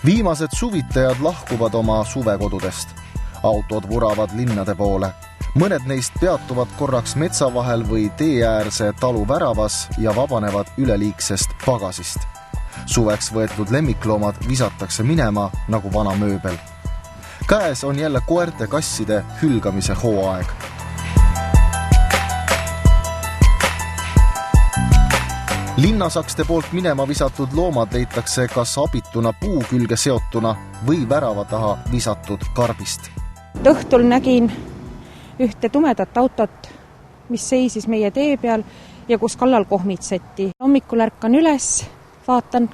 Viimased suvitajad lahkuvad oma suvekodudest. Autod vuravad linnade poole. Mõned neist peatuvad korraks metsa vahel või teeäärse talu väravas ja vabanevad üleliigsest pagasist. Suveks võetud lemmikloomad visatakse minema nagu vana mööbel. Käes on jälle koerte kasside hülgamise hooaeg. Linnasakste poolt minema visatud loomad leitakse kas abituna puu külge seotuna või värava taha visatud karbist. Õhtul nägin ühte tumedat autot, mis seisis meie tee peal ja kus kallal kohmitseti. Hommikul ärkan üles, vaatan,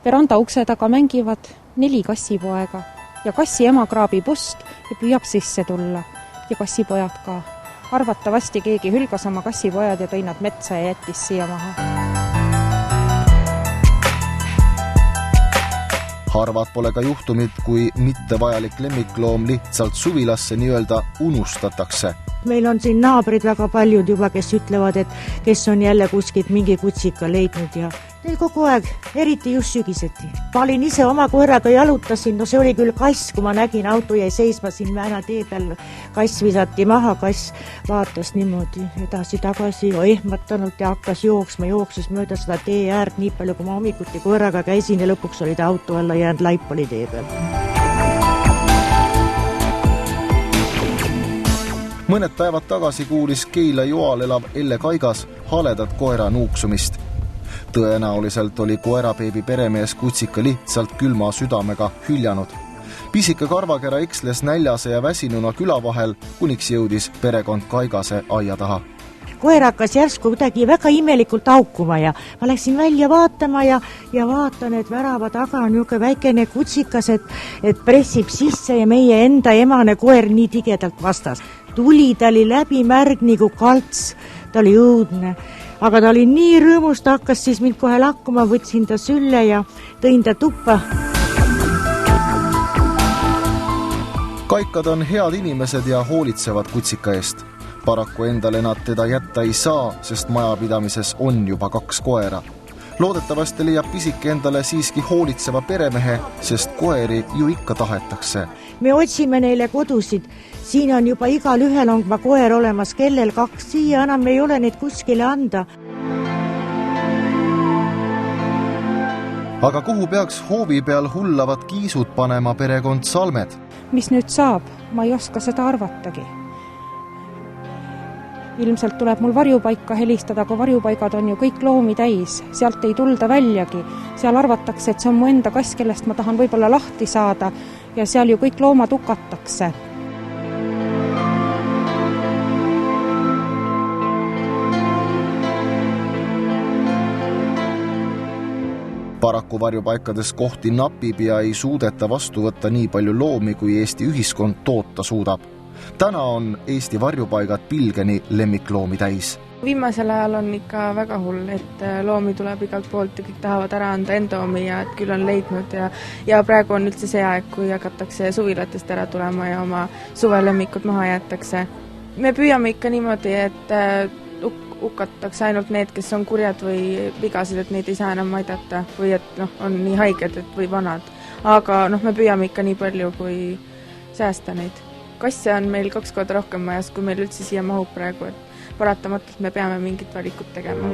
veranda ukse taga mängivad 4 kassipoega ja kassi ema kraabib ust ja püüab sisse tulla ja kassipojad ka. Arvatavasti keegi hülgas oma kassipojad ja tõi nad metsa ja jättis siia maha. Harvad pole ka juhtumid, kui mittevajalik lemmikloom lihtsalt suvilasse nii-öelda unustatakse. Meil on siin naabrid väga paljud juba, kes ütlevad, et kes on jälle kuskilt mingi kutsika leidnud ja neil kogu aeg, eriti just sügiseti. Ma olin ise oma koeraga jalutasin, no see oli küll kass, kui ma nägin, auto jäi seisma siin vääna tee peal, kass visati maha, kass vaatas niimoodi edasi-tagasi ehmatanud ja hakkas jooksis mööda seda tee äärt nii palju, kui ma hommikuti koeraga käisin ja lõpuks oli ta auto alla jäänud, laip oli tee peal. Mõned päevad tagasi kuulis Keila Joal elav Elle Kaigas haledat koera nuuksumist. Tõenäoliselt oli koerabeebi peremees kutsika lihtsalt külma südamega hüljanud. Pisike karvakera eksles näljase ja väsinuna küla vahel, kuniks jõudis perekond Kaigase aia taha. Koer hakkas järsku kuidagi väga imelikult haukuma ja ma läksin välja vaatama ja vaatan, et värava taga on niuke väikene kutsikas, et pressib sisse ja meie enda emane koer nii tigedalt vastas. Tuli, ta oli läbi märg nagu kalts, ta oli õudne. Aga ta oli nii rõõmus, ta hakkas siis mind kohe lakkuma, võtsin ta sülle ja tõin ta tuppa. Kaikad on head inimesed ja hoolitsevad kutsika eest. Paraku endale nad teda jätta ei saa, sest majapidamises on juba 2 koera. Loodetavasti leiab pisike endale siiski hoolitseva peremehe, sest koeri ju ikka tahetakse. Me otsime neile kodusid. Siin on juba igal ühel on koer olemas, kellel 2, siia enam ei ole neid kuskile anda. Aga kuhu peaks hoovi peal hullavad kiisud panema perekond Salmed? Mis nüüd saab? Ma ei oska seda arvatagi. Ilmselt tuleb mul varjupaika helistada, kui varjupaigad on ju kõik loomi täis. Sealt ei tulda väljagi. Seal arvatakse, et see on mu enda kass, kellest ma tahan võib-olla lahti saada ja seal ju kõik loomad hukatakse. Paraku varjupaikades kohti napib ja ei suudeta vastu võtta nii palju loomi, kui Eesti ühiskond toota suudab. Täna on Eesti varjupaigad pilgeni lemmikloomi täis. Viimasel ajal on ikka väga hull, et loomi tuleb igalt poolt ja kõik tahavad ära anda endoomi ja et küll on leidnud ja praegu on üldse see aeg, kui hakatakse suvilatest ära tulema ja oma suvelemmikud maha jäetakse. Me püüame ikka niimoodi, et hukatakse ainult need, kes on kurjad või vigased, et neid ei saa enam aidata või et on nii haiged või vanad. Aga me püüame ikka nii palju, kui säästa neid. Kasse on meil 2 korda rohkem majas, kui meil üldse siia mahub praegu, et paratamatult me peame mingit valikut tegema.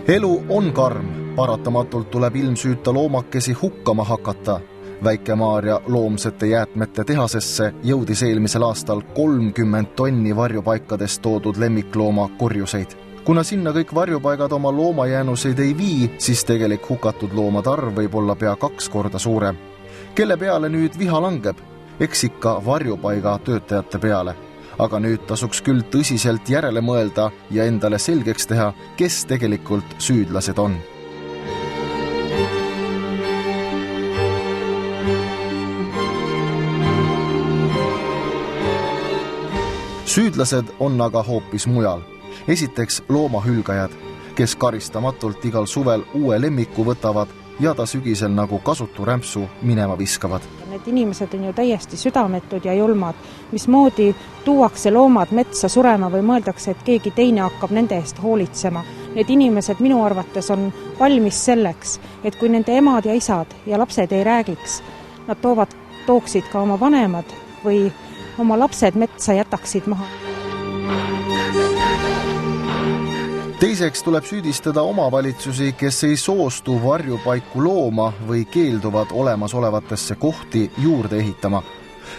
Elu on karm, paratamatult tuleb ilmsüüta loomakesi hukkama hakata. Väike-Maarja loomsete jäätmete tehasesse jõudis eelmisel aastal 30 tonni varjupaikadest toodud lemmiklooma korjuseid. Kuna sinna kõik varjupaigad oma loomajäänuseid ei vii, siis tegelik hukatud loomade arv võib olla pea 2 korda suurem. Kelle peale nüüd viha langeb? Eks ikka varjupaiga töötajate peale. Aga nüüd tasuks küll tõsiselt järele mõelda ja endale selgeks teha, kes tegelikult süüdlased on. Süüdlased on aga hoopis mujal. Esiteks loomahülgajad, kes karistamatult igal suvel uue lemmiku võtavad ja ta sügisel nagu kasutu rämpsu minema viskavad. Need inimesed on ju täiesti südametud ja julmad. Mismoodi tuuakse loomad metsa surema või mõeldakse, et keegi teine hakkab nende eest hoolitsema. need inimesed minu arvates on valmis selleks, et kui nende emad ja isad ja lapsed ei räägiks, nad tooksid ka oma vanemad või oma lapsed metsa jätaksid maha. Teiseks tuleb süüdistada omavalitsusi, kes ei soostu varjupaiku looma või keelduvad olemasolevatesse kohti juurde ehitama.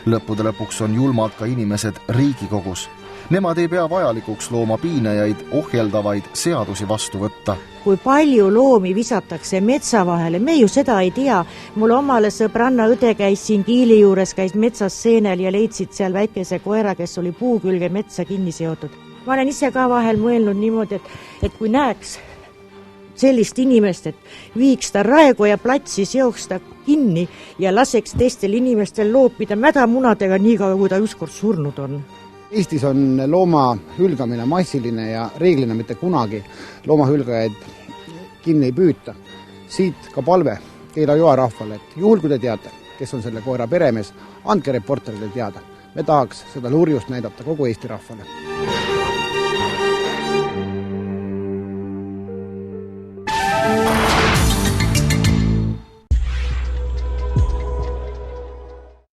Lõppude lõpuks on julmad ka inimesed Riigikogus. Nemad ei pea vajalikuks looma piinajaid ohjeldavaid seadusi vastu võtta. Kui palju loomi visatakse metsa vahele, me ju seda ei tea. Mul omale sõbranna õde käis siin Kiili juures, käis metsas seenel ja leidsid seal väikese koera, kes oli puu külge metsa kinni seotud. Ma olen ise ka vahel mõelnud niimoodi, et kui näeks sellist inimest, et viiks ta Raekoja platsi, seoks ta kinni ja laseks teistel inimestel loopida mädamunadega nii kaua, kui ta ükskord surnud on. Eestis on looma hülgamine massiline ja reeglina mitte kunagi loomahülgajaid kinni ei püüta. Siit ka palve Keila-Joa rahvale, et juhul kui te teate, kes on selle koera peremees, andke reporterile teada. Me tahaks seda lurjust näidata kogu Eesti rahvale.